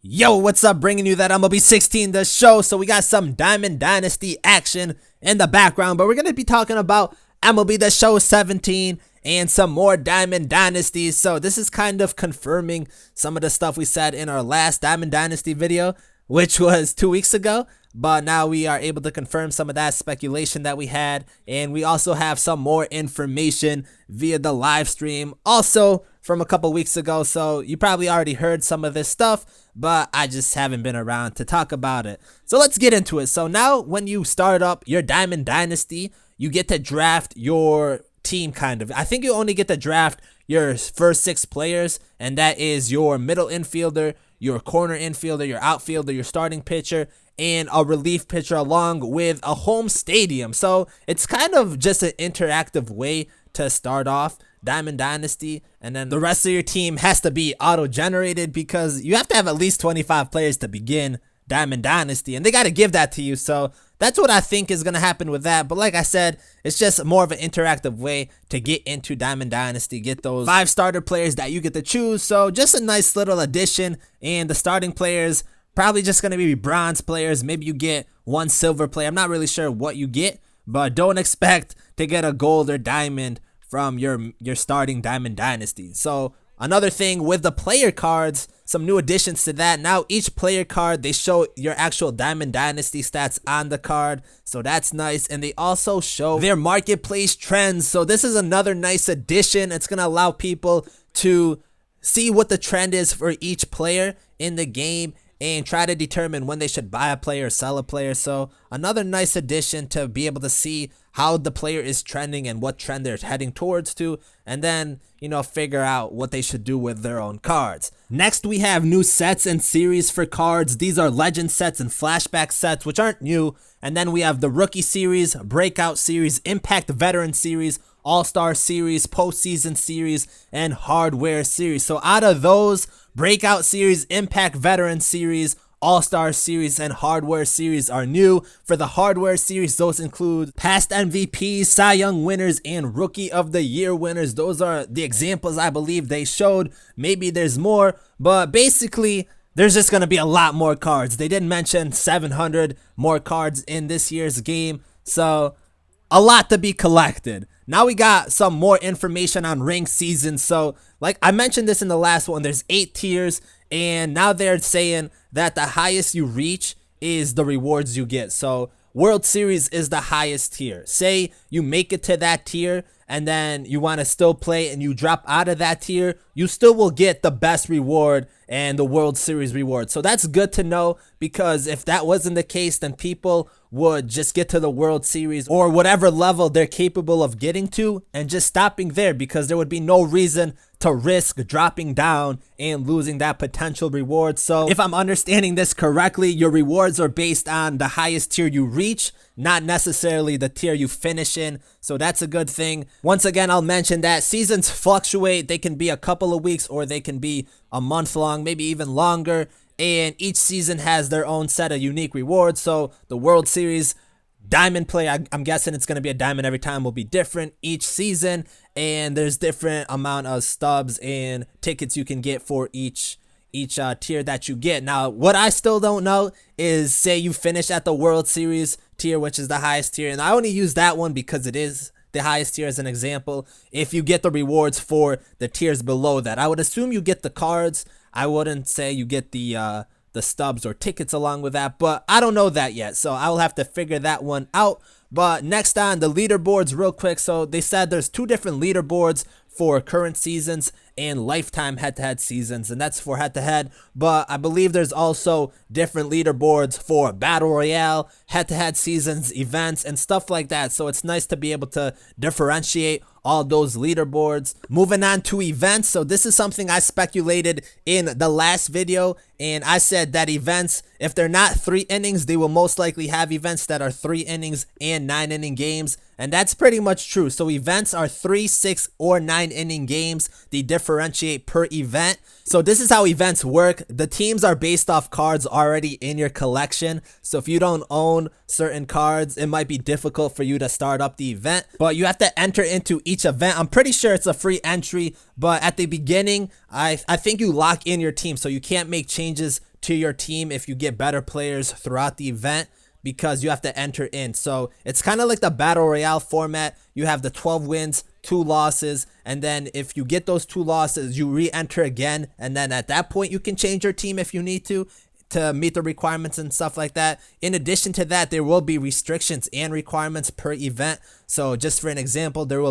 Yo, what's up? Bringing you that MLB 16 the show. So we got some Diamond Dynasty action in the background, but we're going to be talking about MLB the show 17 and some more Diamond Dynasties. So this is kind of confirming some of the stuff we said in our last Diamond Dynasty video, which was 2 weeks ago. But now we are able to confirm some of that speculation that we had, and we also have some more information via the live stream also from a couple weeks ago. So you probably already heard some of this stuff, but I just haven't been around to talk about it. So let's get into it. So now when you start up your Diamond Dynasty, you get to draft your team kind of. I think you only get to draft your first 6 players, and that is your middle infielder, your corner infielder, your outfielder, your starting pitcher, and a relief pitcher along with a home stadium. So it's kind of just an interactive way to start off Diamond Dynasty, and then the rest of your team has to be auto-generated because you have to have at least 25 players to begin Diamond Dynasty, and they got to give that to you. So that's what I think is going to happen with that. But like I said, it's just more of an interactive way to get into Diamond Dynasty, get those 5 starter players that you get to choose. So just a nice little addition, and the starting players probably just going to be bronze players. Maybe you get 1 silver player. I'm not really sure what you get, but don't expect to get a gold or diamond from your starting Diamond Dynasty. So another thing with the player cards, some new additions to that. Now each player card, they show your actual Diamond Dynasty stats on the card, so that's nice. And they also show their marketplace trends. So this is another nice addition. It's going to allow people to see what the trend is for each player in the game and try to determine when they should buy a player or sell a player. So another nice addition to be able to see how the player is trending and what trend they're heading towards to, and then, you know, figure out what they should do with their own cards. Next, we have new sets and series for cards. These are legend sets and flashback sets, which aren't new. And then we have the rookie series, breakout series, impact veteran series, all-star series, postseason series, and hardware series. So out of those, breakout series, impact veteran series, all-star series, and hardware series are new. For the hardware series, those include past MVPs, Cy Young winners, and Rookie of the Year winners. Those are the examples I believe they showed. Maybe there's more, but basically there's just going to be a lot more cards. They didn't mention 700 more cards in this year's game, so a lot to be collected. Now we got some more information on ranked seasons. So like I mentioned this in the last one, there's 8 tiers, and now they're saying that the highest you reach is the rewards you get. So World Series is the highest tier. Say you make it to that tier and then you want to still play and you drop out of that tier, you still will get the best reward and the World Series reward. So that's good to know, because if that wasn't the case, then people would just get to the World Series or whatever level they're capable of getting to and just stopping there, because there would be no reason to risk dropping down and losing that potential reward. So if I'm understanding this correctly, your rewards are based on the highest tier you reach, not necessarily the tier you finish in. So that's a good thing. Once again, I'll mention that seasons fluctuate. They can be a couple of weeks or they can be a month long, maybe even longer. And each season has their own set of unique rewards. So the World Series diamond play, I'm guessing it's going to be a diamond every time, will be different each season. And there's different amount of stubs and tickets you can get for each tier that you get. Now, what I still don't know is, say you finish at the World Series tier, which is the highest tier, and I only use that one because it is the highest tier as an example. If you get the rewards for the tiers below that, I would assume you get the cards. I wouldn't say you get the stubs or tickets along with that, but I don't know that yet, so I will have to figure that one out. But next on the leaderboards real quick. So they said there's 2 different leaderboards for current seasons and lifetime head-to-head seasons, and that's for head-to-head. But I believe there's also different leaderboards for battle royale, head-to-head seasons, events, and stuff like that. So it's nice to be able to differentiate all those leaderboards. Moving on to events. So this is something I speculated in the last video, and I said that events, if they're not 3 innings, they will most likely have events that are 3 innings and 9-inning games. And that's pretty much true. So events are 3, 6, or 9-inning games. They differentiate per event. So this is how events work. The teams are based off cards already in your collection. So if you don't own certain cards, it might be difficult for you to start up the event. But you have to enter into each event. I'm pretty sure it's a free entry, but at the beginning, I think you lock in your team. So you can't make changes to your team if you get better players throughout the event, because you have to enter in. So it's kind of like the battle royale format. You have the 12 wins, 2 losses, and then if you get those 2 losses, you re-enter again, and then at that point you can change your team if you need to meet the requirements and stuff like that. In addition to that, there will be restrictions and requirements per event. So just for an example, there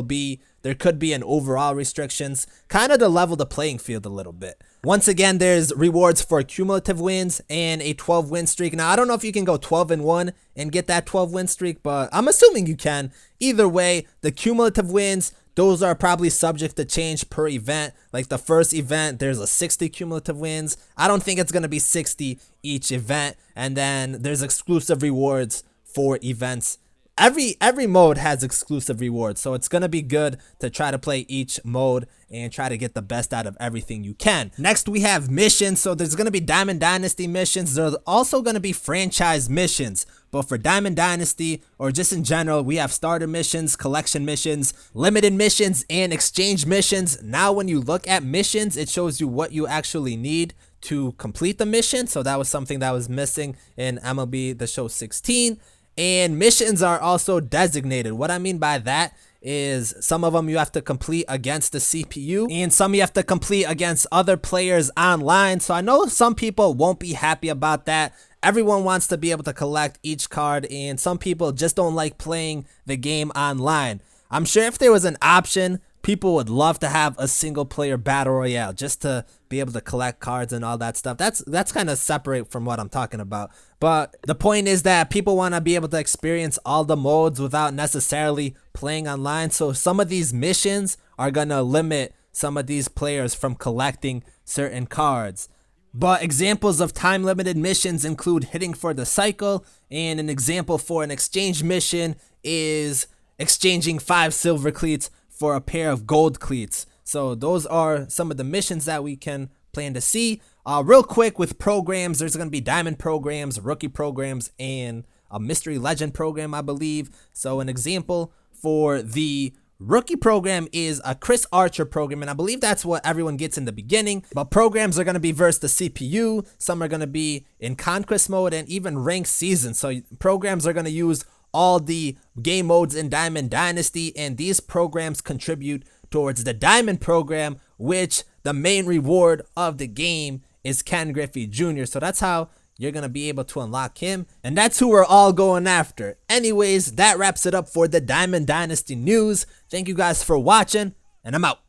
could be an overall restrictions, kind of to level the playing field a little bit. Once again, there's rewards for cumulative wins and a 12 win streak. Now, I don't know if you can go 12-1 and get that 12 win streak, but I'm assuming you can. Either way, the cumulative wins, those are probably subject to change per event. Like the first event, there's a 60 cumulative wins. I don't think it's going to be 60 each event. And then there's exclusive rewards for events. Every mode has exclusive rewards, so it's going to be good to try to play each mode and try to get the best out of everything you can. Next, we have missions. So there's going to be Diamond Dynasty missions. There's also going to be franchise missions. But for Diamond Dynasty, or just in general, we have starter missions, collection missions, limited missions, and exchange missions. Now, when you look at missions, it shows you what you actually need to complete the mission. So that was something that was missing in MLB The Show 16. And missions are also designated. What I mean by that is some of them you have to complete against the CPU, and some you have to complete against other players online. So I know some people won't be happy about that. Everyone wants to be able to collect each card, and some people just don't like playing the game online. I'm sure if there was an option, people would love to have a single player battle royale just to be able to collect cards and all that stuff. That's kind of separate from what I'm talking about. But the point is that people want to be able to experience all the modes without necessarily playing online. So some of these missions are going to limit some of these players from collecting certain cards. But examples of time limited missions include hitting for the cycle, and an example for an exchange mission is exchanging 5 silver cleats for a pair of gold cleats. So those are some of the missions that we can plan to see. Real quick with programs, there's going to be diamond programs, rookie programs, and a mystery legend program, I believe. So an example for the rookie program is a Chris Archer program, and I believe that's what everyone gets in the beginning. But programs are going to be versus the CPU. Some are going to be in conquest mode and even ranked season. So programs are going to use all the game modes in Diamond Dynasty, and these programs contribute towards the Diamond program, which the main reward of the game is Ken Griffey Jr. So that's how you're going to be able to unlock him, and that's who we're all going after. Anyways, that wraps it up for the Diamond Dynasty news. Thank you guys for watching, and I'm out.